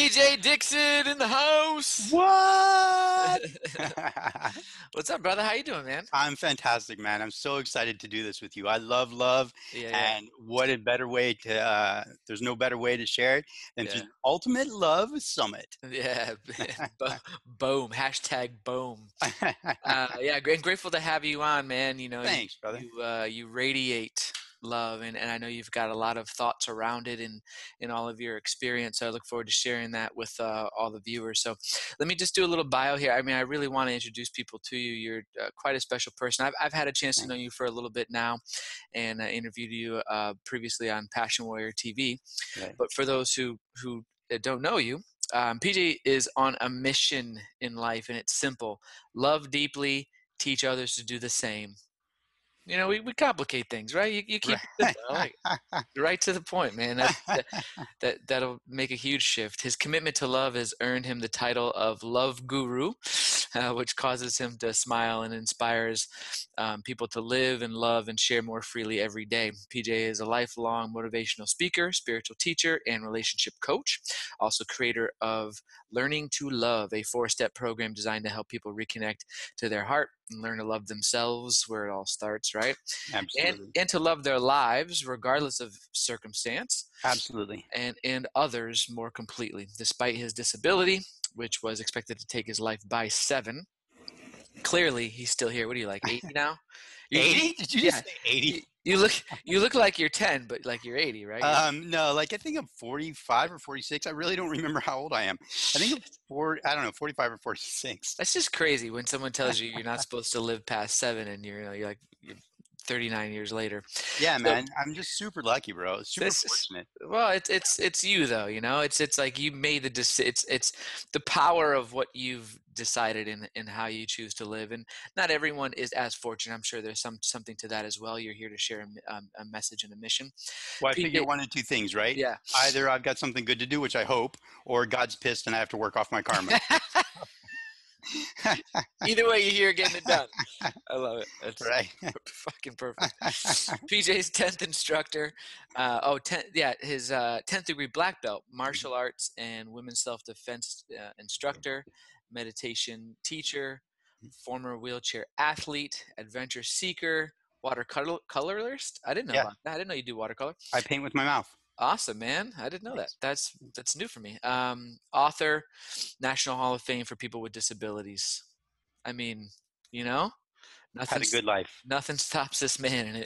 PJ Dixon in the house. What? What's up, brother? How you doing, man? I'm fantastic, man. I'm so excited to do this with you. I love love, Yeah, and what a better way to, there's no better way to share it than through yeah, the Ultimate Love Summit. yeah. Boom. Hashtag boom. Yeah, and grateful to have you on, man. You know, Thanks, brother. you radiate love, and I know you've got a lot of thoughts around it in all of your experience. So I look forward to sharing that with all the viewers. So let me just do a little bio here. I mean, I really want to introduce people to you. You're quite a special person. I've had a chance to know Thanks. you for a little bit now, and I interviewed you previously on Passion Warrior TV. Right. But for those who don't know you, PJ is on a mission in life, and it's simple: love deeply, teach others to do the same. You know, we complicate things, right? You keep it Right. simple. I like it. Right to the point, man. That'll make a huge shift. His commitment to love has earned him the title of Love Guru, which causes him to smile and inspires people to live and love and share more freely every day. PJ is a lifelong motivational speaker, spiritual teacher, and relationship coach. Also creator of Learning to Love, a 4-step program designed to help people reconnect to their heart and learn to love themselves, where it all starts, right? Absolutely. And to love their lives regardless of circumstance, Absolutely. and others more completely. Despite his disability, which was expected to take his life by 7, clearly he's still here. What are you, like 80 now? 80? Did you just Yeah. say 80? You look like you're 10, but like you're 80, right? No, like I think I'm 45 or 46. I really don't remember how old I am. I think I'm I don't know, 45 or 46. That's just crazy when someone tells you you're not supposed to live past 7, and you're 39 years later. Yeah, So man. I'm just super lucky, bro. Super this is, fortunate. well, it's you though, you know. It's like you made the it's the power of what you've decided in how you choose to live, and not everyone is as fortunate. I'm sure there's something to that as well. You're here to share a message and a mission. Well, I figure PJ, one of two things, right? yeah. Either I've got something good to do, which I hope, or God's pissed and I have to work off my karma. Either way, you're here getting it done. I love it. That's Right. fucking perfect. PJ's 10th instructor. His 10th degree black belt, martial arts and women's self-defense instructor, meditation teacher, former wheelchair athlete, adventure seeker, watercolorist. I didn't know Yeah, about that. I didn't know you do watercolor. I paint with my mouth. Awesome, man. I didn't know that. Thanks. That's new for me. Author, National Hall of Fame for people with disabilities. I mean, you know, Had nothing a good life. nothing stops this man,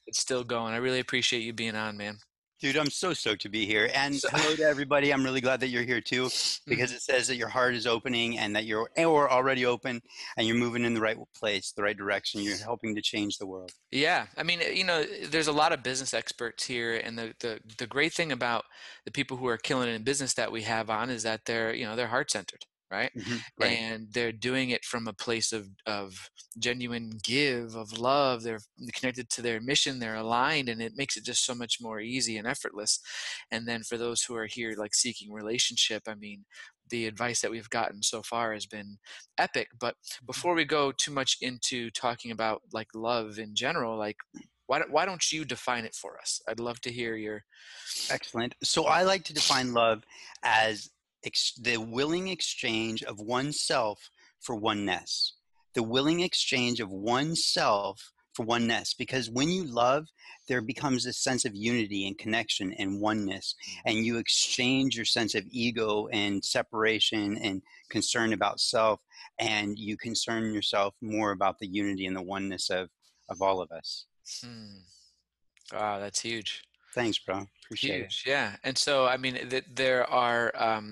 it's still going. I really appreciate you being on, man. Dude, I'm so stoked to be here. And So, hello to everybody. I'm really glad that you're here too, because mhm. it says that your heart is opening and that you're or already open and you're moving in the right place, the right direction. You're helping to change the world. Yeah, I mean, you know, there's a lot of business experts here, and the great thing about the people who are killing it in business that we have on is that they're heart centered, right? Right. And they're doing it from a place of genuine give, of love. They're connected to their mission, they're aligned, and it makes it just so much more easy and effortless. And then for those who are here like seeking relationship, I mean, the advice that we've gotten so far has been epic. But before we go too much into talking about like love in general, like why don't you define it for us? I'd love to hear your. Excellent. So I like to define love as the willing exchange of oneself for oneness. The willing exchange of oneself for oneness. Because when you love, there becomes a sense of unity and connection and oneness. And you exchange your sense of ego and separation and concern about self. And you concern yourself more about the unity and the oneness of all of us. Hmm. Wow, that's huge. Thanks, bro. Appreciate it. Huge, yeah. And so, I mean, there are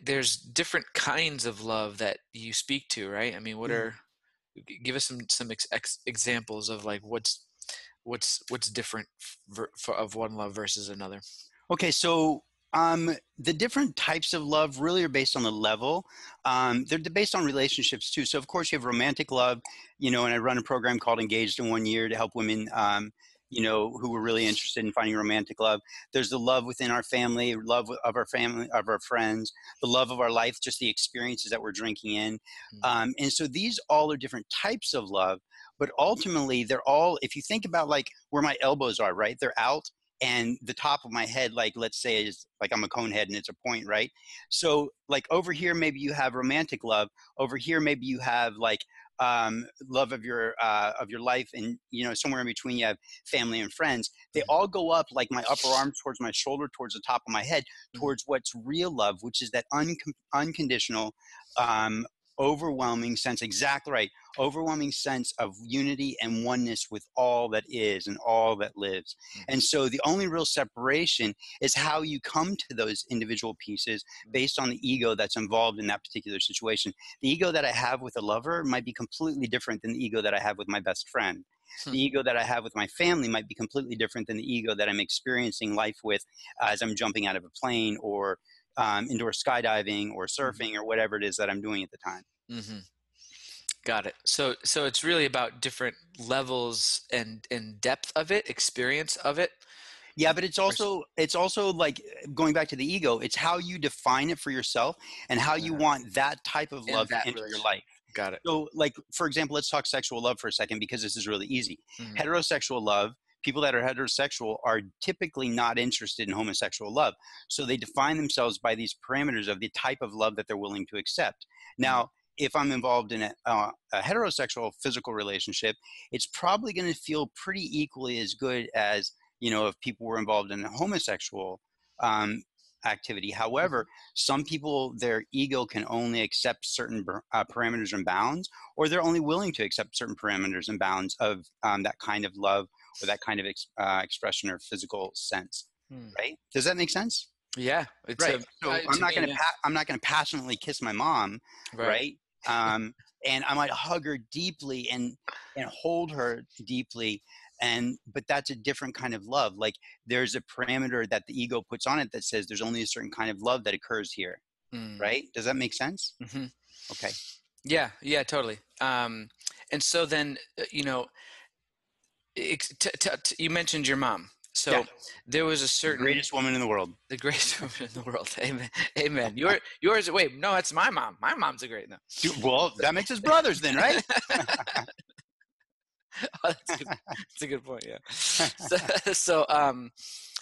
there's different kinds of love that you speak to, right? I mean, give us some examples of like what's different of one love versus another. Okay, so the different types of love really are based on the level. They're based on relationships too. So of course you have romantic love, and I run a program called Engaged in 1 Year to help women, who were really interested in finding romantic love. There's the love within our family, love of our family, of our friends, the love of our life, just the experiences that we're drinking in. And so these all are different types of love, but ultimately they're all, if you think about like where my elbows are, right? They're out and the top of my head, like let's say is like I'm a cone head and it's a point, right? So like over here maybe you have romantic love, over here maybe you have like love of your life, and somewhere in between you have family and friends. They Mhm. all go up like my upper arm towards my shoulder, towards the top of my head, Mhm. towards what's real love, which is that unconditional, um, overwhelming sense. Exactly right. Overwhelming sense of unity and oneness with all that is and all that lives. Mhm. And so the only real separation is how you come to those individual pieces Mhm. based on the ego that's involved in that particular situation. The ego that I have with a lover might be completely different than the ego that I have with my best friend. Hmm. The ego that I have with my family might be completely different than the ego that I'm experiencing life with as I'm jumping out of a plane, or indoor skydiving or Mhm. surfing or whatever it is that I'm doing at the time. Mhm. Got it. So it's really about different levels and depth of it, experience of it. Yeah, but Vers- it's also like going back to the ego, it's how you define it for yourself and how you uh, want that type of in love to that enter your relation. life. Got it. So, like, for example, let's talk sexual love for a second because this is really easy. Mhm. Heterosexual love, people that are heterosexual are typically not interested in homosexual love. So they define themselves by these parameters of the type of love that they're willing to accept. Mm. Now, if I'm involved in a heterosexual physical relationship, it's probably going to feel pretty equally as good as, if people were involved in a homosexual um, activity. Mhm. However, some people, their ego can only accept certain parameters and bounds, or they're only willing to accept certain parameters and bounds of that kind of love or that kind of expression or physical sense. Mm. Right? Does that make sense? Yeah, it's Right. So to me, yeah. I'm not gonna passionately kiss my mom, Right. right? And I might hug her deeply and hold her deeply, but that's a different kind of love. Like there's a parameter that the ego puts on it that says there's only a certain kind of love that occurs here, Mm. right? Does that make sense? Mhm. Okay. Yeah, yeah, totally. And so then, you mentioned your mom. Yeah. So there was a The certain greatest woman in the world. the greatest woman in the world. Amen. Amen. Yours. Wait, no, that's my mom. My mom's a great no. Dude, well, that makes us brothers then, right? Oh, that's a good. That's a good point. Yeah.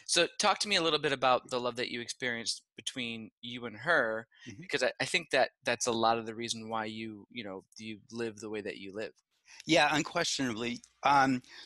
So talk to me a little bit about the love that you experienced between you and her, Mhm. because I think that that's a lot of the reason why you live the way that you live. Yeah, unquestionably.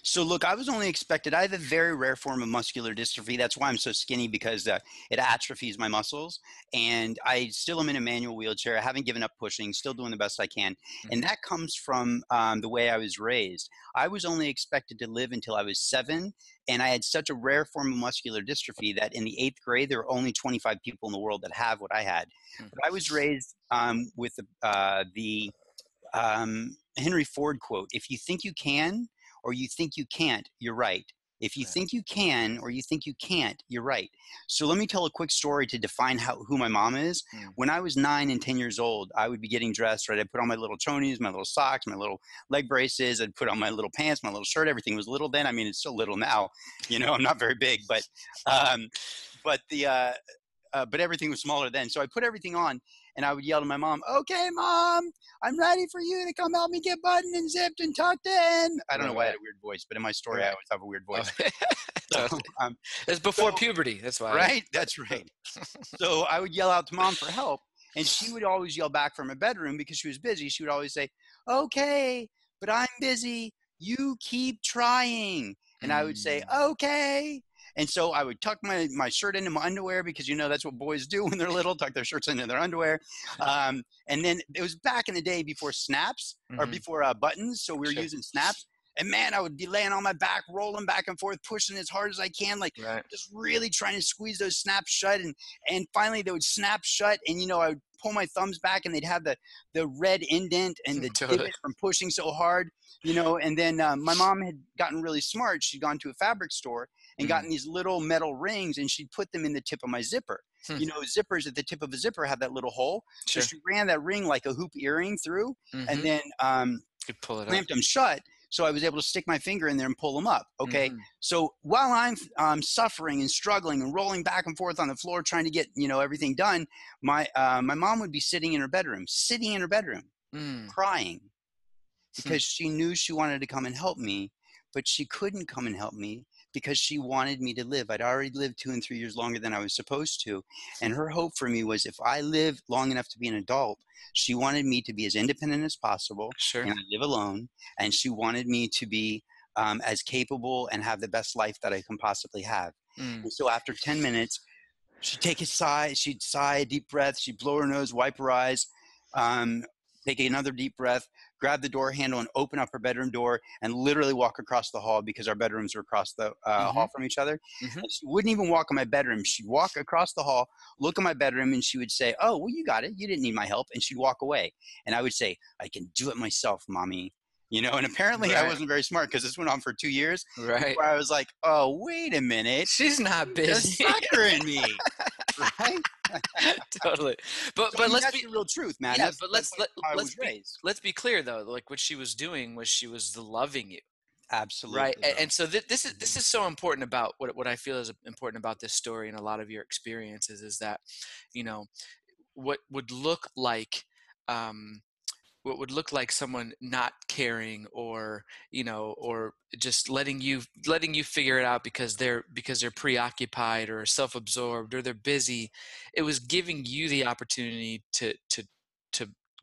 So look, I was only expected. I have a very rare form of muscular dystrophy. That's why I'm so skinny, because it atrophies my muscles, and I still am in a manual wheelchair. I haven't given up pushing. Still doing the best I can, and Hmm. that comes from the way I was raised. I was only expected to live until I was 7, and I had such a rare form of muscular dystrophy that in the 8th grade there were only 25 people in the world that have what I had. But I was raised with the Henry Ford quote: "If you think you can or you think you can't, you're right. If you Yeah. think you can or you think you can't, you're right." So let me tell a quick story to define who my mom is. Mm. When I was 9 and 10 years old, I would be getting dressed, right? I'd put on my little chonies, my little socks, my little leg braces. I'd put on my little pants, my little shirt. Everything was little then. I mean, it's still little now. I'm not very big, um, but but everything was smaller then. So I put everything on and I would yell to my mom, "Okay, mom, I'm ready for you to come help me get buttoned and zipped and tucked in." I don't know why I had Right. a weird voice, but in my story, I Right. always have a weird Oh, voice. So, totally. It's before so puberty. That's why. right, that's right. So I would yell out to mom for help, and she would always yell back from her bedroom because she was busy. She would always say, "Okay, but I'm busy. You keep trying." And I would say, Mm. "Okay." And so I would tuck my shirt into my underwear because that's what boys do when they're little, tuck their shirts into their underwear. And then it was back in the day before snaps or Hmm. before buttons, so we were Sure. using snaps. And man, I would be laying on my back, rolling back and forth, pushing as hard as I can, like Right. just really trying to squeeze those snaps shut. And finally they would snap shut, and I would pull my thumbs back and they'd have the red indent and the Totally. divot from pushing so hard. And then my mom had gotten really smart. She'd gone to a fabric store and Mm. gotten these little metal rings, and she'd put them in the tip of my zipper. Hmm. Zippers at the tip of a zipper have that little hole, so Sure. she ran that ring like a hoop earring through, and Hmm. then You pull it up. clamped them shut, so I was able to stick my finger in there and pull them up. Okay. Hmm. So while I'm suffering and struggling and rolling back and forth on the floor trying to get everything done, my mom would be sitting in her bedroom, Mm. crying Hmm. because she knew she wanted to come and help me, but she couldn't come and help me because she wanted me to live. I'd already lived 2 and 3 years longer than I was supposed to. And her hope for me was if I live long enough to be an adult, she wanted me to be as independent as possible Sure. and I live alone. And she wanted me to be as capable and have the best life that I can possibly have. Mm. And so after 10 minutes, she'd take a sigh, she'd sigh a deep breath, she'd blow her nose, wipe her eyes, um, take another deep breath, grab the door handle and open up her bedroom door and literally walk across the hall because our bedrooms were across the Mm-hmm. hall from each other. Mm-hmm. And she wouldn't even walk in my bedroom. She'd walk across the hall, look in my bedroom, and she would say, "Oh, well, you got it. You didn't need my help." And she'd walk away. And I would say, "I can do it myself, mommy." And apparently I Right. wasn't very smart because this went on for 2 years Right. before I was like, "Oh, wait a minute. She's not She's a busy. sucker in me." Right? Totally. But So I but mean, let's that's be the real truth, man. yeah, That's but that's like how I let's was be raised. let's be clear though. Like what she was doing was she was loving you. Right. Absolutely, And bro. so this Mhm. is so important about what I feel is important about this story and a lot of your experiences is that, you know, what would look like um what would look like someone not caring or or just letting you figure it out because they're preoccupied or self-absorbed or they're busy. It was giving you the opportunity to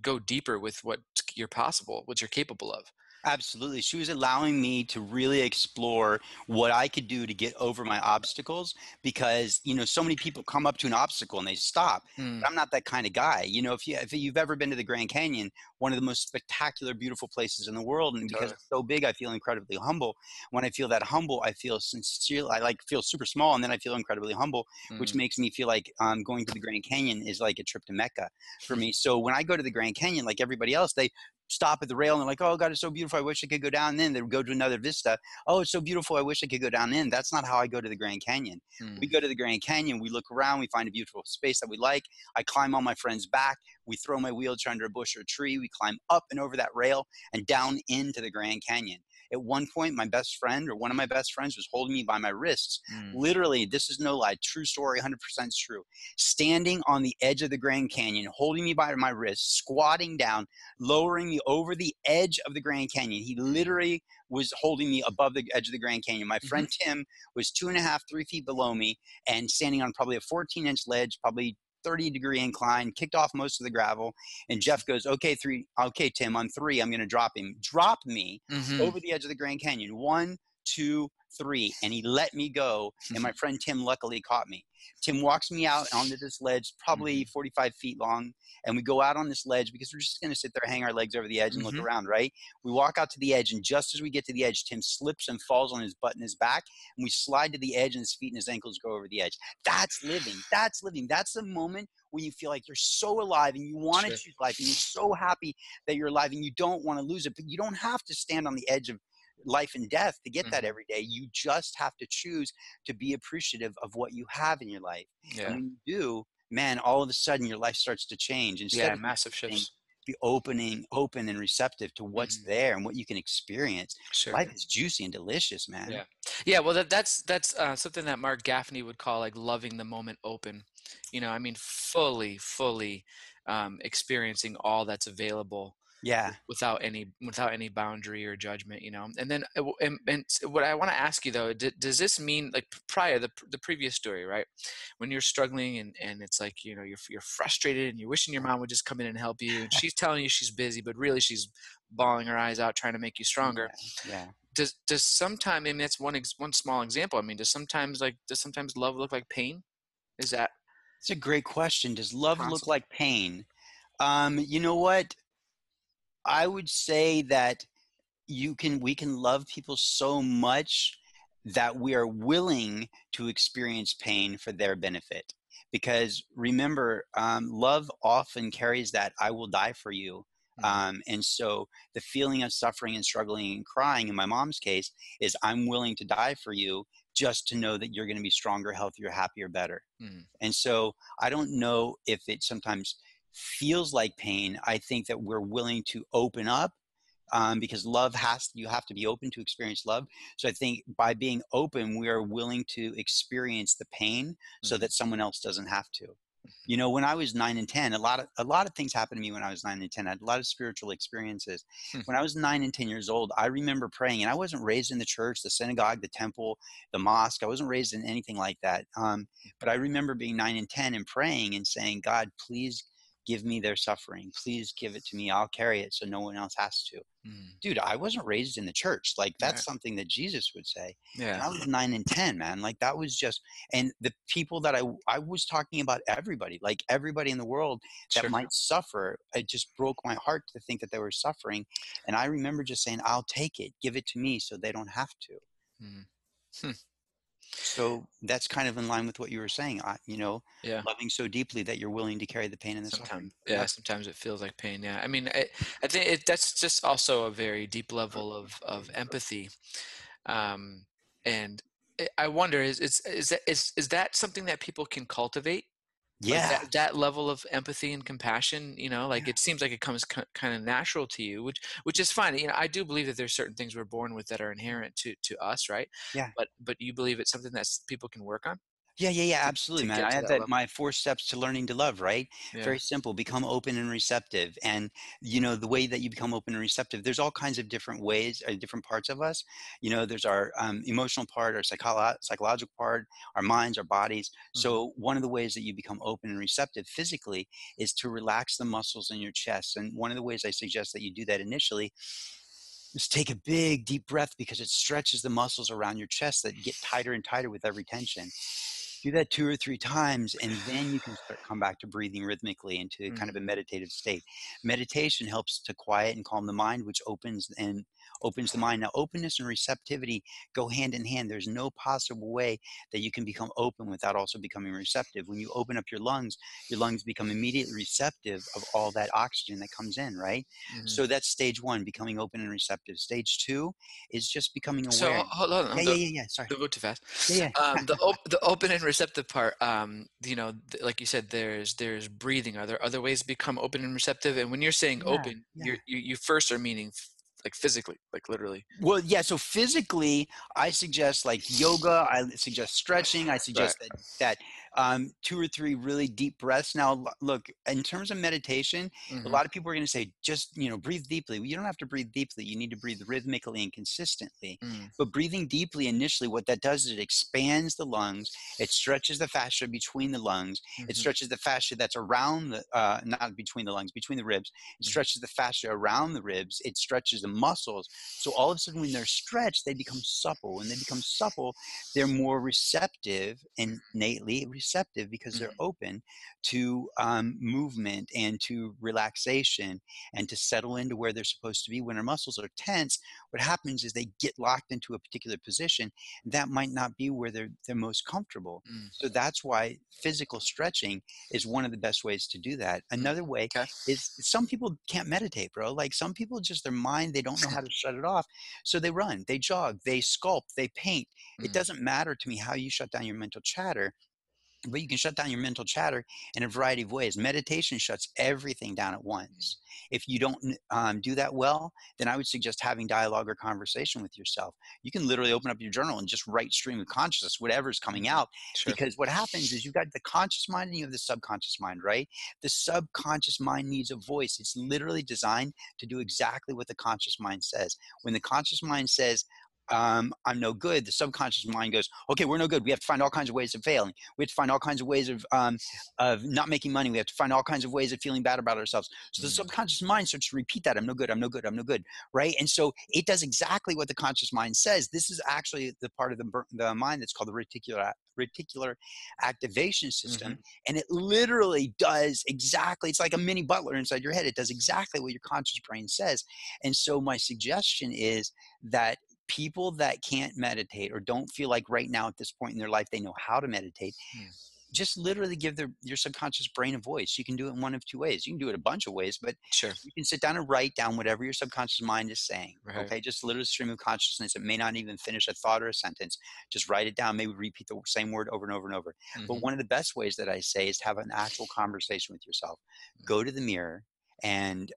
go deeper with what you're capable of. Absolutely. She was allowing me to really explore what I could do to get over my obstacles because, so many people come up to an obstacle and they stop. Mm, But I'm not that kind of guy. If you've ever been to the Grand Canyon, one of the most spectacular, beautiful places in the world, and because totally. it's so big, I feel incredibly humble. When I feel that humble, I feel sincere. I like feel super small, and then I feel incredibly humble, which Mm. makes me feel like going to the Grand Canyon is like a trip to Mecca for me. So when I go to the Grand Canyon, like everybody else, they stop at the rail and they're like, "Oh God, it's so beautiful. I wish I could go down." Then they would go to another vista. "Oh, it's so beautiful. I wish I could go down in." That's not how I go to the Grand Canyon. We Mm. go to the Grand Canyon. We look around. We find a beautiful space that we like. I climb on my friend's back. We throw my wheelchair under a bush or a tree. We climb up and over that rail and down into the Grand Canyon. At one point, my best friend or one of my best friends was holding me by my wrists. Mm. Literally, this is no lie, true story, 100% true. Standing on the edge of the Grand Canyon, holding me by my wrist, squatting down, lowering me over the edge of the Grand Canyon. He Mm. literally was holding me above the edge of the Grand Canyon. My Mhm. friend Tim was 2.5, 3 feet below me and standing on probably a 14-inch ledge, probably 30-degree incline, kicked off most of the gravel. And Jeff goes, okay, Tim, on three, I'm going to drop him. Drop me Mhm. over the edge of the Grand Canyon. One, two, three. And he let me go. And my friend Tim luckily caught me. Tim walks me out onto this ledge, probably Mhm. 45 feet long, and we go out on this ledge because we're just going to sit there, hang our legs over the edge, and look Mhm. around, right? We walk out to the edge, and just as we get to the edge, Tim slips and falls on his butt and his back, and we slide to the edge, and his feet and his ankles go over the edge. That's living. That's living. That's the moment when you feel like you're so alive and you want to Sure. choose life, and you're so happy that you're alive, and you don't want to lose it. But you don't have to stand on the edge of life and death to get that Mhm. every day. You just have to choose to be appreciative of what you have in your life. And Yeah. when you do, man, all of a sudden your life starts to change. Instead Yeah, of massive resisting, shifts. be open and receptive to what's Mhm. there and what you can experience. Sure. Life is juicy and delicious, man. Yeah. Yeah, well, that's something that Mark Gaffney would call, like, loving the moment open. I mean, fully, experiencing all that's available Yeah. without any boundary or judgment, And then, what I wanna ask you, though, d does this mean, like, prior the previous story, right? When you're struggling and it's like, you're frustrated and you're wishing your mom would just come in and help you, and she's telling you she's busy, but really she's bawling her eyes out trying to make you stronger. Yeah. Yeah. Does sometime I mean, that's one small example. I mean, does sometimes love look like pain? Is that It's a great question. Does love look possible? like pain? You know what? I would say that we can love people so much that we are willing to experience pain for their benefit, because remember, love often carries that "I will die for you." Mhm, And so the feeling of suffering and struggling and crying in my mom's case is I'm willing to die for you just to know that you're going to be stronger, healthier, happier, better. mhm, And so I don't know if it sometimes feels like pain. I think that we're willing to open up, because you have to be open to experience love. So I think by being open, we are willing to experience the pain so mhm. that someone else doesn't have to. You know, when I was 9 and 10, a lot of things happened to me when I was 9 and 10. I had a lot of spiritual experiences. Hmm. When I was 9 and 10 years old, I remember praying, and I wasn't raised in the church, the synagogue, the temple, the mosque. I wasn't raised in anything like that. But I remember being 9 and 10 and praying and saying, God, please give me their suffering. Please give it to me. I'll carry it so no one else has to. Mm. Dude, I wasn't raised in the church. Like, that's Right. something that Jesus would say. And Yeah. I was 9 and 10, man. Like, that was just, and the people that I was talking about, everybody, like everybody in the world that Sure. might suffer. It just broke my heart to think that they were suffering. And I remember just saying, I'll take it, give it to me so they don't have to. Mm. Hmm. So that's kind of in line with what you were saying, Yeah. loving so deeply that you're willing to carry the pain and the Sometimes, suffering. yeah, Yep. sometimes it feels like pain. Yeah, I mean, I think that's just also a very deep level of empathy. Um, and I wonder, is that something that people can cultivate? Like Yeah. that level of empathy and compassion, like Yeah. it seems like it comes kind of natural to you, which is fine. I do believe that there's certain things we're born with that are inherent to us, right? Yeah. But you believe it's something that people can work on Yeah, yeah, yeah, to absolutely, to man. get I to had that that level. my 4 steps to learning to love, right? Yeah. Very simple, become open and receptive. And, the way that you become open and receptive, there's all kinds of different ways, different parts of us. There's our emotional part, our psychological part, our minds, our bodies. Hmm. So one of the ways that you become open and receptive physically is to relax the muscles in your chest. And one of the ways I suggest that you do that initially is take a big deep breath because it stretches the muscles around your chest that get tighter and tighter with every tension. Do that 2 or 3 times, and then you can come back to breathing rhythmically into kind of a Hmm. meditative state. Meditation helps to quiet and calm the mind, which opens the mind. Now, openness and receptivity go hand in hand. There's no possible way that you can become open without also becoming receptive. When you open up your lungs become immediately receptive of all that oxygen that comes in, right? Hmm. So that's stage 1, becoming open and receptive. Stage 2 is just becoming So aware. hold on, Yeah, yeah, yeah, yeah, sorry. don't go too fast. Yeah, yeah. The open and receptive part. Like you said, there's breathing. Are there other ways to become open and receptive? And when you're saying Yeah, open, yeah. you first are meaning like physically, like literally. Well, yeah, so physically, I suggest like yoga, I suggest stretching, I Right. suggest that 2 or 3 really deep breaths. Now, look, in terms of meditation, a Hmm. lot of people are going to say, just, breathe deeply. Well, you don't have to breathe deeply. You need to breathe rhythmically and consistently. Mm. But breathing deeply initially, what that does is it expands the lungs, it stretches the fascia between the lungs, it Hmm. stretches the fascia that's around not between the lungs, between the ribs, it Hmm. stretches the fascia around the ribs, it stretches the muscles, so all of a sudden, when they're stretched, they become supple. When they become supple, they're more receptive, innately receptive, because they're Hmm. open to movement and to relaxation and to settle into where they're supposed to be. When our muscles are tense, what happens is they get locked into a particular position. That might not be where they're most comfortable. Mm. So that's why physical stretching is one of the best ways to do that. Mm. Another way Okay. is some people can't meditate, bro. Like some people just their mind, they don't know how to shut it off. So they run, they jog, they sculpt, they paint. It Mm. doesn't matter to me how you shut down your mental chatter, but you can shut down your mental chatter in a variety of ways. Meditation shuts everything down at Mm. once. If you don't do that well, then I would suggest having dialogue or conversation with yourself. You can literally open up your journal and just write stream of consciousness, whatever's coming Mm. out. Sure. Because what happens is you've got the conscious mind and you have the subconscious mind, right? The subconscious mind needs a voice. It's literally designed to do exactly what the conscious mind says. When the conscious mind says, I'm no good, the subconscious mind goes, okay, we're no good. We have to find all kinds of ways of failing. We have to find all kinds of ways of not making money. We have to find all kinds of ways of feeling bad about ourselves. So the Mm. subconscious mind starts to repeat that. I'm no good. I'm no good. I'm no good. Right. And so it does exactly what the conscious mind says. This is actually the part of the mind that's called the reticular activation system. Mhm. And it literally does exactly, it's like a mini butler inside your head. It does exactly what your conscious brain says. And so my suggestion is that people that can't meditate or don't feel like right now at this point in their life they know how to meditate, Mm. just literally give your subconscious brain a voice. You can do it in one of two ways. You can do it a bunch of ways, but Sure. you can sit down and write down whatever your subconscious mind is saying. Right. Okay, just literally stream of consciousness. It may not even finish a thought or a sentence. Just write it down. Maybe repeat the same word over and over and over. But Mhm. one of the best ways that I say is to have an actual conversation with yourself. Mm. Go to the mirror And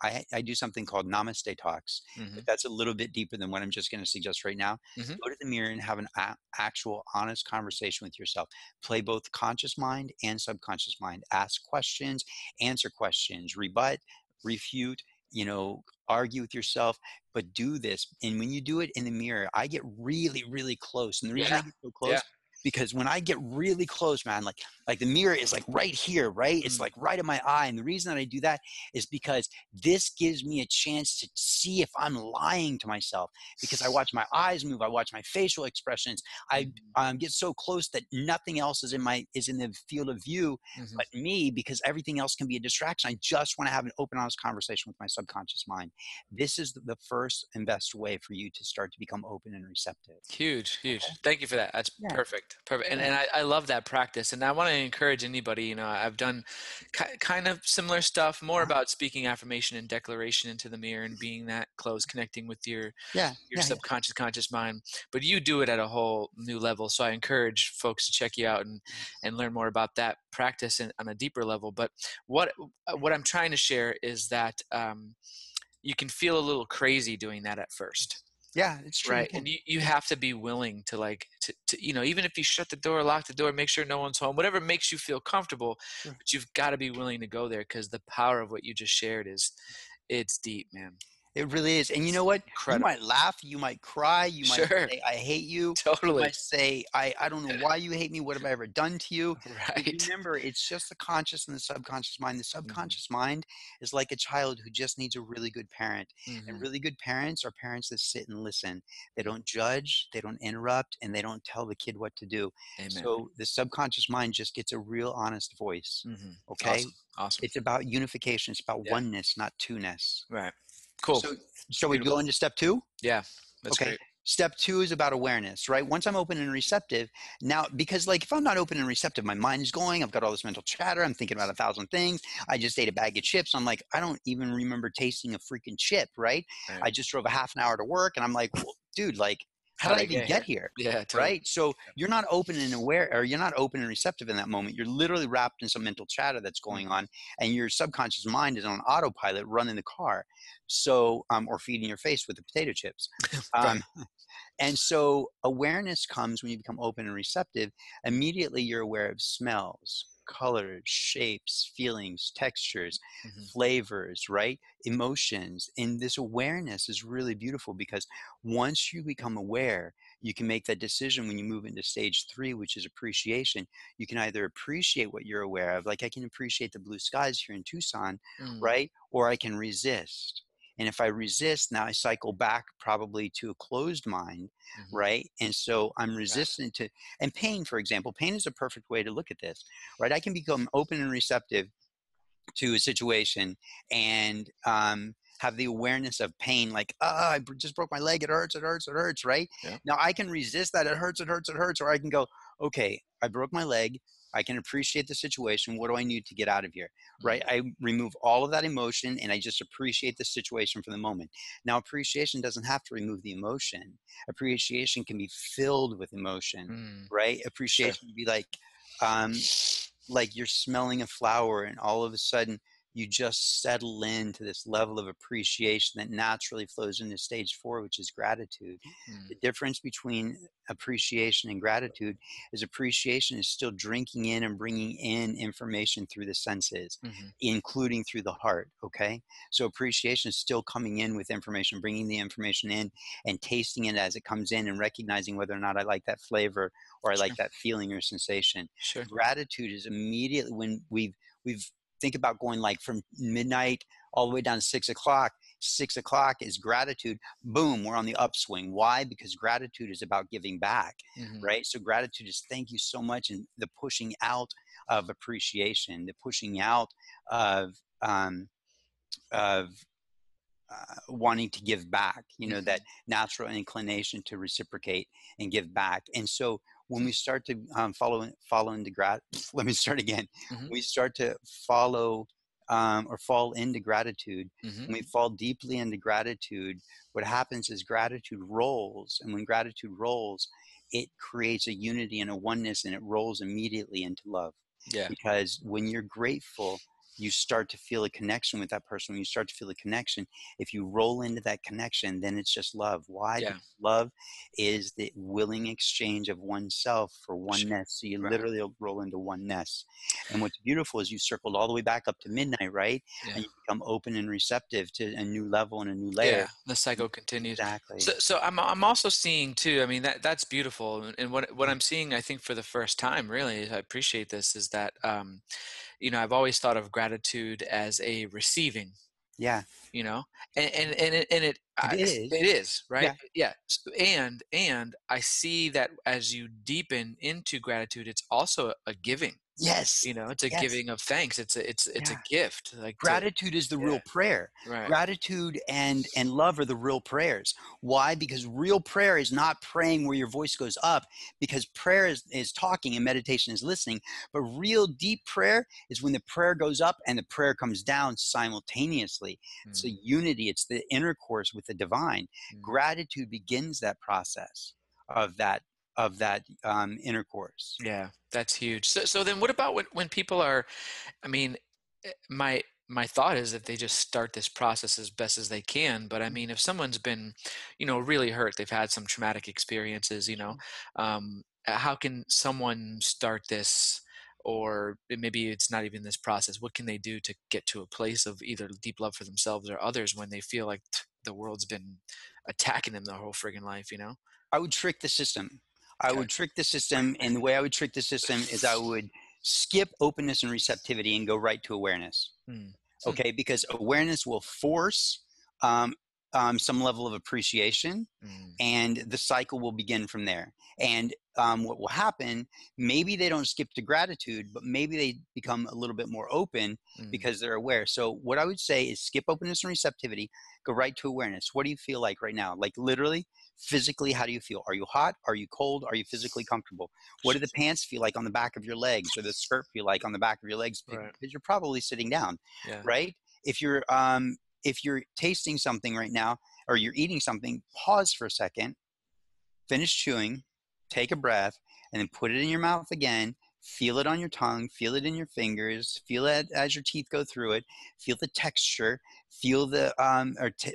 I do something called Namaste Talks, Hmm. but that's a little bit deeper than what I'm just going to suggest right now. Hmm. Go to the mirror and have an actual honest conversation with yourself. Play both conscious mind and subconscious mind. Ask questions, answer questions, rebut, refute, argue with yourself, but do this. And when you do it in the mirror, I get really, really close. And the reason I Yeah. get so Yeah. close, because when I get really close, man, like the mirror is like right here, right? It's Mm. like right in my eye. And the reason that I do that is because this gives me a chance to see if I'm lying to myself, because I watch my eyes move. I watch my facial expressions. I Mhm. get so close that nothing else is in the field of view Mhm. but me, because everything else can be a distraction. I just want to have an open, honest conversation with my subconscious mind. This is the first and best way for you to start to become open and receptive. Huge, Okay. huge. Thank you for that. That's Yeah. perfect. Perfect. And, Yeah. and I love that practice. And I want to encourage anybody, I've done kind of similar stuff, more Uh-huh. about speaking affirmation and declaration into the mirror and being that close, connecting with Yeah. your Yeah. Yeah. subconscious, conscious mind. But you do it at a whole new level. So I encourage folks to check you out and learn more about that practice on a deeper level. But what I'm trying to share is that you can feel a little crazy doing that at first. Yeah. It's true. You Right, can. and you have to be willing to, like, even if you shut the door, lock the door, make sure no one's home, whatever makes you feel comfortable, Sure. but you've gotta be willing to go there because the power of what you just shared it's deep, man. It really is. And you It's know what? You incredible. might laugh, you might cry, you might Sure, say, I hate you. You totally. might say, I don't know why you hate me. What have I ever done to you? But Right. remember, it's just the conscious and the subconscious mind. The Mhm, subconscious mind is like a child who just needs a really good parent. And mhm, really good parents are parents that sit and listen. They don't judge, they don't interrupt, and they don't tell the kid what to do. amen. So the subconscious mind just gets a real honest voice. Mhm. Okay? Awesome, awesome. It's about unification, it's about Yeah, oneness, not two-ness. right. Cool. So, shall we go Beautiful. into step two? Yeah, that's Okay. great. Step two is about awareness, right? Once I'm open and receptive, now, because like if I'm not open and receptive, my mind is going, I've got all this mental chatter, I'm thinking about 1,000 things. I just ate a bag of chips. I'm like, I don't even remember tasting a freaking chip, right? Right. I just drove a half an hour to work and I'm like, well, dude, like, how did How'd I I even get get here? here? Yeah, totally. Right. So Yep. you're not open and aware, or you're not open and receptive in that moment. You're literally wrapped in some mental chatter that's going Mhm. on, and your subconscious mind is on autopilot running the car. So, or feeding your face with the potato chips. Right. Um, and so awareness comes when you become open and receptive. Immediately you're aware of smells, colors, shapes, feelings, textures, Mhm, flavors, right? Emotions. And this awareness is really beautiful because once you become aware, you can make that decision when you move into stage three, which is appreciation. You can either appreciate what you're aware of, like I can appreciate the blue skies here in Tucson, mm, right? Or I can resist. And if I resist, now I cycle back probably to a closed mind, mhm. right? And so I'm Got it. resistant to, and pain, for example, pain is a perfect way to look at this, right? I can become open and receptive to a situation and have the awareness of pain, like, just broke my leg, it hurts, it hurts, it hurts, right? Yep. Now I can resist that, it hurts, it hurts, it hurts, or I can go, okay, I broke my leg, I can appreciate the situation, what do I need to get out of here, right? Mm, I remove all of that emotion and I just appreciate the situation for the moment. Now appreciation doesn't have to remove the emotion. Appreciation can be filled with emotion, mm. right? Sure. Appreciation would be um, like you're smelling a flower and all of a sudden you just settle into this level of appreciation that naturally flows into stage four, which is gratitude. The Mm, difference between appreciation and gratitude is appreciation is still drinking in and bringing in information through the senses, mhm, including through the heart. Okay. So appreciation is still coming in with information, bringing the information in and tasting it as it comes in and recognizing whether or not I like that flavor or I like sure, that feeling or sensation. sure. Gratitude is immediately when we've think about going like from midnight all the way down to 6 o'clock. 6 o'clock is gratitude. Boom, we're on the upswing. Why? Because gratitude is about giving back, Mhm, right? So gratitude is thank you so much, and the pushing out of appreciation, the pushing out of um, of wanting to give back, that mhm, natural inclination to reciprocate and give back. And so when we start to follow into let me start again. mhm, We start to follow or fall into gratitude. mhm. When we fall deeply into gratitude, what happens is gratitude rolls. And when gratitude rolls, it creates a unity and a oneness and it rolls immediately into love. Yeah. Because when you're grateful, you start to feel a connection with that person. When you start to feel a connection, if you roll into that connection, then it's just love. Why? Yeah. Because love is the willing exchange of oneself for Sure. oneness. So you Right. literally roll into oneness. And what's beautiful is you circled all the way back up to midnight, right? Yeah. And you become open and receptive to a new level and a new layer. Yeah, the cycle continues. Exactly. So I'm also seeing too. I mean, that's beautiful. And what I'm seeing, I think for the first time, really, I appreciate this, is that I've always thought of gratitude as a receiving. Yeah, You know, and it is. it is right. Yeah. Yeah, and I see that as you deepen into gratitude, it's also a giving. Yes. It's a Yes. giving of thanks. It's a Yeah. gift, like to Gratitude is the yeah, real prayer. right. Gratitude and love are the real prayers. Why? Because real prayer is not praying where your voice goes up, because prayer is talking and meditation is listening. But real deep prayer is when the prayer goes up and the prayer comes down simultaneously. It's Mm, a unity, it's the intercourse with the divine. mm. Gratitude begins that process of that intercourse. Yeah, that's huge. So then what about when people are, I mean, my thought is that they just start this process as best as they can. But I mean, if someone's been, really hurt, they've had some traumatic experiences, how can someone start this? Or maybe it's not even this process. What can they do to get to a place of either deep love for themselves or others when they feel like the world's been attacking them their whole friggin' life? I would trick the system. I Okay. would trick the system, and the way I would trick the system is I would skip openness and receptivity and go right to awareness. Mm. Hmm. Okay, because awareness will force um, some level of appreciation, Mm. and the cycle will begin from there. And what will happen, maybe they don't skip to gratitude, but maybe they become a little bit more open Mm. because they're aware. So what I would say is skip openness and receptivity, go right to awareness. What do you feel like right now? Like literally, physically, how do you feel? Are you hot? Are you cold? Are you physically comfortable? What do the pants feel like on the back of your legs, or the skirt feel like on the back of your legs? Right. Because you're probably sitting down, Yeah. right? If you're tasting something right now, or you're eating something, pause for a second, finish chewing, take a breath, and then put it in your mouth again. Feel it on your tongue, feel it in your fingers, feel it as your teeth go through it, feel the texture, feel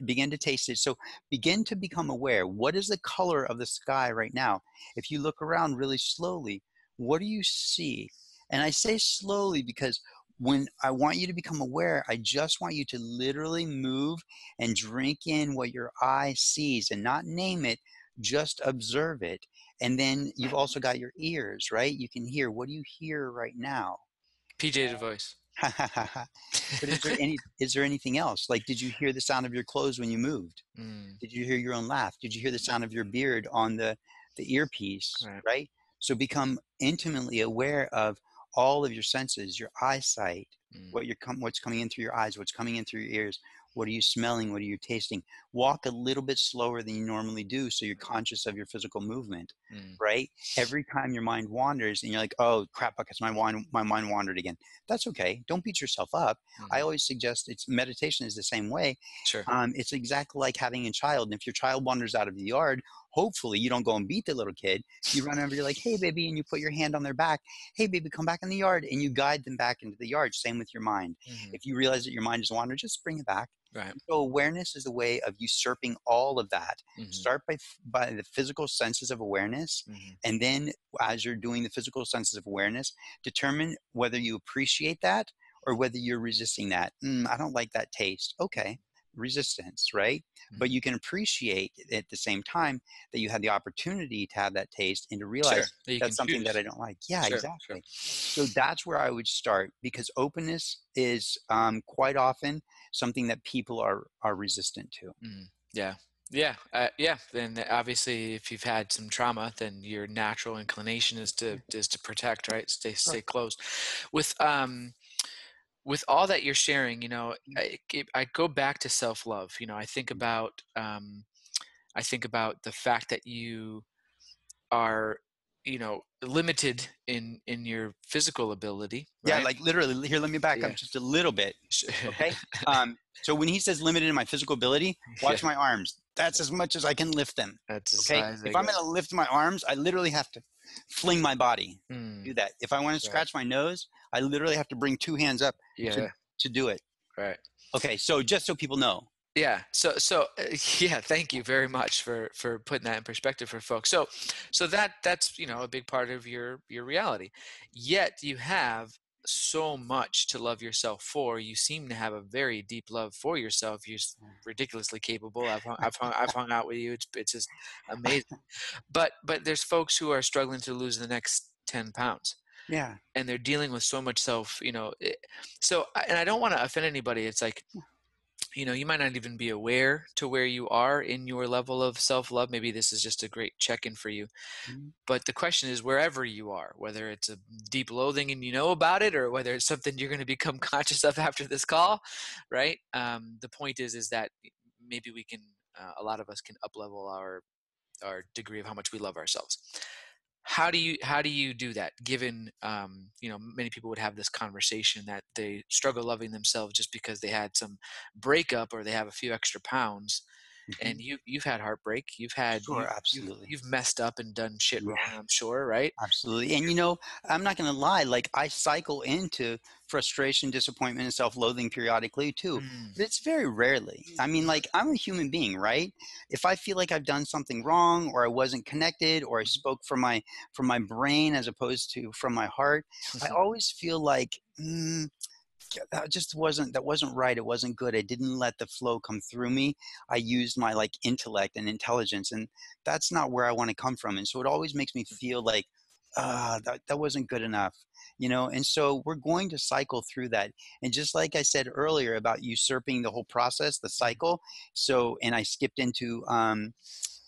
begin to taste it. So begin to become aware. What is the color of the sky right now? If you look around really slowly, what do you see? And I say slowly because when I want you to become aware, I just want you to literally move and drink in what your eye sees and not name it, just observe it. And then you've also got your ears, right? You can hear. What do you hear right now? PJ the voice. But is there anything else? Like, did you hear the sound of your clothes when you moved? Mm, Did you hear your own laugh? Did you hear the sound of your beard on the earpiece, right. right? So become intimately aware of all of your senses, your eyesight, Mm, what's coming in through your eyes, what's coming in through your ears, what are you smelling, what are you tasting? Walk a little bit slower than you normally do so you're conscious of your physical movement, mm, right? Every time your mind wanders and you're like, oh crap, because my mind wandered again. That's okay. Don't beat yourself up. I mhm. always suggest it's meditation is the same way. Sure. It's exactly like having a child. And if your child wanders out of the yard, hopefully you don't go and beat the little kid. You run over, you're like, hey, baby, and you put your hand on their back. Hey, baby, come back in the yard. And you guide them back into the yard. Same with your mind. Mhm. If you realize that your mind is wandering, just bring it back. Right. So awareness is a way of usurping all of that. Mhm. Start by the physical senses of awareness. Mhm. And then as you're doing the physical senses of awareness, determine whether you appreciate that or whether you're resisting that. I don't like that taste. Okay, resistance, right? But Mhm. you can appreciate at the same time that you had the opportunity to have that taste and to Sure. realize That you can that's something that choose. I don't like. Yeah, Sure. Sure. exactly. So that's where I would start, because openness is quite often something that people are resistant to. Mhm. Yeah. Yeah. Yeah. Then obviously, if you've had some trauma, then your natural inclination is to protect, right? Stay Sure. close. With with all that you're sharing, I go back to self love. I think about the fact that you are limited in your physical ability, Yeah, right? like literally. Here, let me back up Yeah. just a little bit. Sh- Okay. So when he says limited in my physical ability, yeah, watch my arms. That's as much as I can lift them. that's as Okay. high as they If I'm go. going to lift my arms, I literally have to fling my body to Mm, do that. If I want to right. scratch my nose, I literally have to bring two hands up to, Yeah. to do it. Right. Okay, so just so people know. Yeah. Yeah, thank you very much for putting that in perspective for folks. So that's, a big part of your reality. Yet you have so much to love yourself for. You seem to have a very deep love for yourself. Ridiculously capable. I've hung out with you. It's just amazing. But there's folks who are struggling to lose the next 10 pounds, Yeah. and they're dealing with so much and I don't want to offend anybody. It's like, you might not even be aware to where you are in your level of self-love. Maybe this is just a great check-in for you. Mhm. But the question is, wherever you are, whether it's a deep loathing and you know about it, or whether it's something you're going to become conscious of after this call, right? The point is that maybe we can, a lot of us can up-level our degree of how much we love ourselves. How do you do that, given many people would have this conversation that they struggle loving themselves just because they had some breakup or they have a few extra pounds, and Mhm. you've had heartbreak, you've had Sure, you've absolutely. you've messed up and done shit Yeah. wrong, I'm sure, right? Absolutely. And I'm not going to lie, like I cycle into frustration, disappointment, and self loathing periodically too. Mm, But it's very rarely. I mean, like I'm a human being, right? If I feel like I've done something wrong or I wasn't connected or I mhm. spoke from my brain as opposed to from my heart, I always feel like that wasn't right. It wasn't good. I didn't let the flow come through me. I used my like intellect and intelligence, and that's not where I want to come from. And so it always makes me feel like that wasn't good enough, and so we're going to cycle through that. And just like I said earlier about usurping the whole process, the Mm, cycle. So, and I skipped into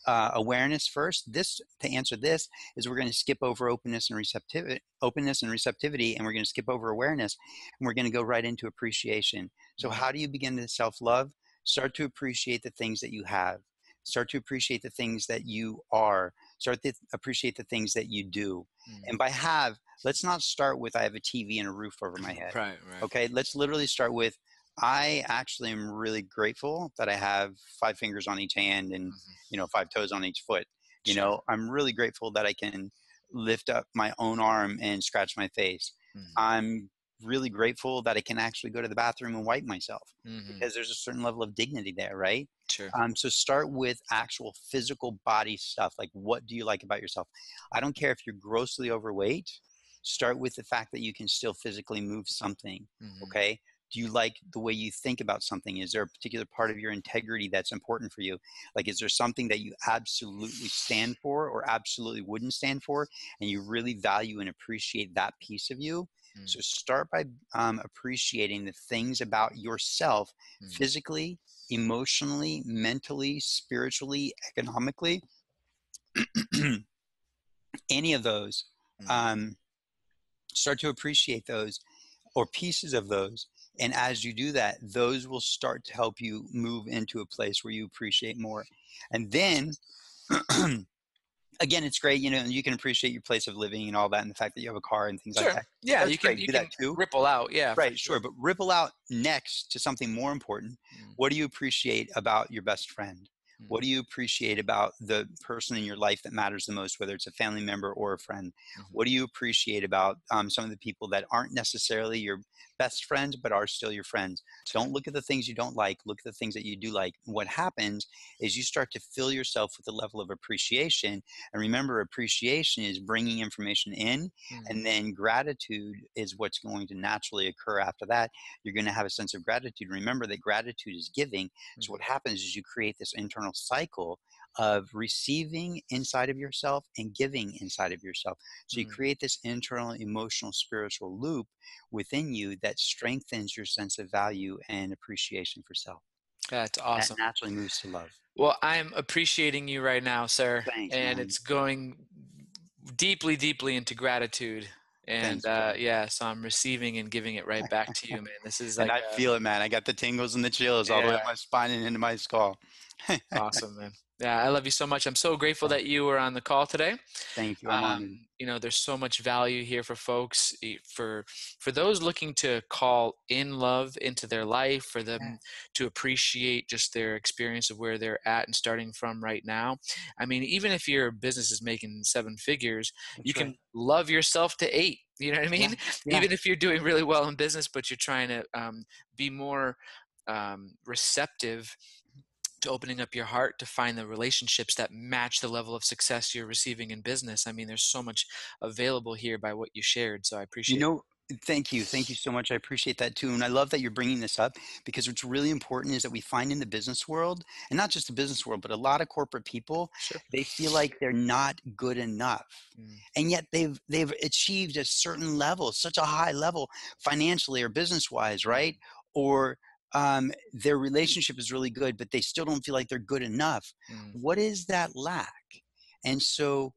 awareness first. This to answer this is we're going to skip over openness and receptivity, and we're going to skip over awareness, and we're going to go right into appreciation. So, mm, how do you begin to self love? Start to appreciate the things that you have. Start to appreciate the things that you are. Start to appreciate the things that you do. mm. And by have, let's not start with I have a TV and a roof over my head. Right, right. Okay, let's literally start with I actually am really grateful that I have five fingers on each hand and Hmm. five toes on each foot. Sure. I'm really grateful that I can lift up my own arm and scratch my face. Mm, I'm really grateful that I can actually go to the bathroom and wipe myself hmm. because there's a certain level of dignity there, right? Sure. So start with actual physical body stuff. Like, what do you like about yourself? I don't care if you're grossly overweight. Start with the fact that you can still physically move something. Hmm. Okay. Do you like the way you think about something? Is there a particular part of your integrity that's important for you? Like, is there something that you absolutely stand for or absolutely wouldn't stand for? And you really value and appreciate that piece of you? Mm, So start by appreciating the things about yourself mm, physically, emotionally, mentally, spiritually, economically, any of those. mm. Um, Start to appreciate those or pieces of those. And as you do that, those will start to help you move into a place where you appreciate more. And Awesome. then again, it's great, you can appreciate your place of living and all that and the fact that you have a car and things like Sure. that. Yeah, That's you can great. you Do that can too. ripple out. Yeah, for Right, sure. sure. But ripple out next to something more important. Mm, What do you appreciate about your best friend? mm, What do you appreciate about the person in your life that matters the most, whether it's a family member or a friend? mhm. What do you appreciate about some of the people that aren't necessarily your best friends, but are still your friends? Sure. Don't look at the things you don't like, look at the things that you do like. What happens is you start to fill yourself with a level of appreciation. And remember, appreciation is bringing information in, Mm, and then gratitude is what's going to naturally occur after that. You're going to have a sense of gratitude. Remember that gratitude is giving. So what mhm, happens is you create this internal cycle of receiving inside of yourself and giving inside of yourself. So you mm. create this internal emotional spiritual loop within you that strengthens your sense of value and appreciation for self. That's That awesome. naturally moves to love. Well, I'm appreciating you right now, sir, Thanks, and man. it's going deeply, deeply into gratitude. And Thanks, brother. yeah, so I'm receiving and giving it right back to you, man. This is And like, I feel it, man. I got the tingles and the chills all the way up yeah, my spine and into my skull. awesome, man. Yeah, I love you so much. I'm so grateful that you were on the call today. Thank you. I'm honored. There's so much value here for folks, for those looking to call in love into their life, for Yeah, them to appreciate just their experience of where they're at and starting from right now. I mean, even if your business is making seven figures, you that's right. can love yourself to eight. You know what I Yeah. mean? Yeah. Even if you're doing really well in business, but you're trying to be more receptive to opening up your heart to find the relationships that match the level of success you're receiving in business. I mean, there's so much available here by what you shared. So I You appreciate know, thank you. Thank you so much. I appreciate that too. And I love that you're bringing this up because what's really important is that we find in the business world, and not just the business world, but a lot of corporate people, it. Sure. they feel like they're not good enough. Mm, And yet they've achieved a certain level, such a high level financially or business wise, right? mm, Or their relationship is really good, but they still don't feel like they're good enough. mm, What is that lack? And so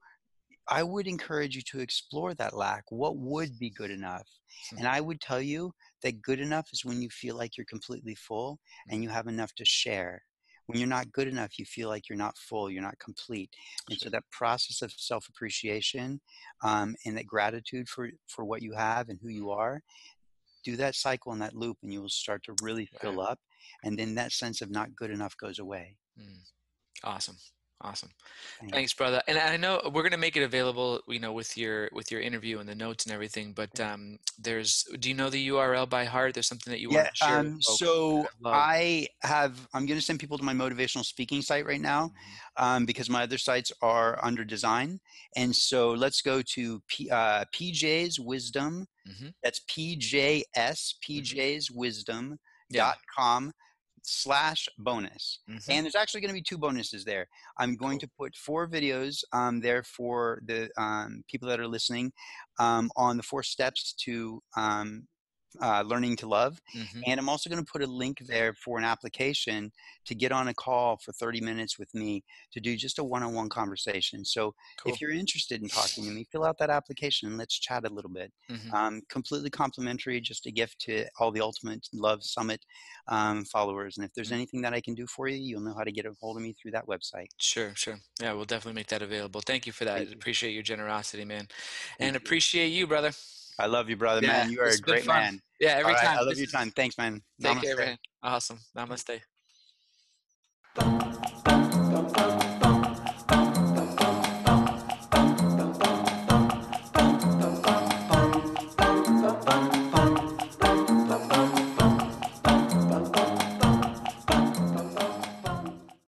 I would encourage you to explore that lack. What would be good enough? mm, And I would tell you that good enough is when you feel like you're completely full and mm. you have enough to share. When you're not good enough, you feel like you're not full, you're not complete. And so Sure. that process of self appreciation and that gratitude for what you have and who you are, do that cycle and that loop, and you will start to really Right. fill up. And then that sense of not good enough goes away. Mm. Awesome. Awesome. Thanks, Thanks. brother. And I know we're gonna make it available, with your interview and the notes and everything. But do you know the URL by heart? There's something that you Yeah, wanted to share with folks so that I love. I'm going to send people to my motivational speaking site right now Mhm. because my other sites are under design. And so let's go to PJ's Wisdom. Mhm. That's PJS, Mhm. Yeah. pjswisdom.com/bonus. Mhm. And there's actually going to be two bonuses there. I'm going Cool. to put four videos there for the people that are listening on the four steps to learning to love. Mhm. And I'm also going to put a link there for an application to get on a call for 30 minutes with me to do just a one-on-one conversation. So Cool. if you're interested in talking to me, fill out that application and let's chat a little bit. Mhm. Completely complimentary, just a gift to all the Ultimate Love Summit followers. And if there's Mm. anything that I can do for you, you'll know how to get a hold of me through that website. Sure, sure. Yeah, we'll definitely make that available. Thank you for that. Thank you. Appreciate your generosity, man. And Thank you. appreciate you, brother. I love you, brother, Yeah, man. You are this a has been great fun. man. Yeah, All every right. time. I love This your is time. Thanks, man. Take care, Namaste. man. Awesome. Namaste.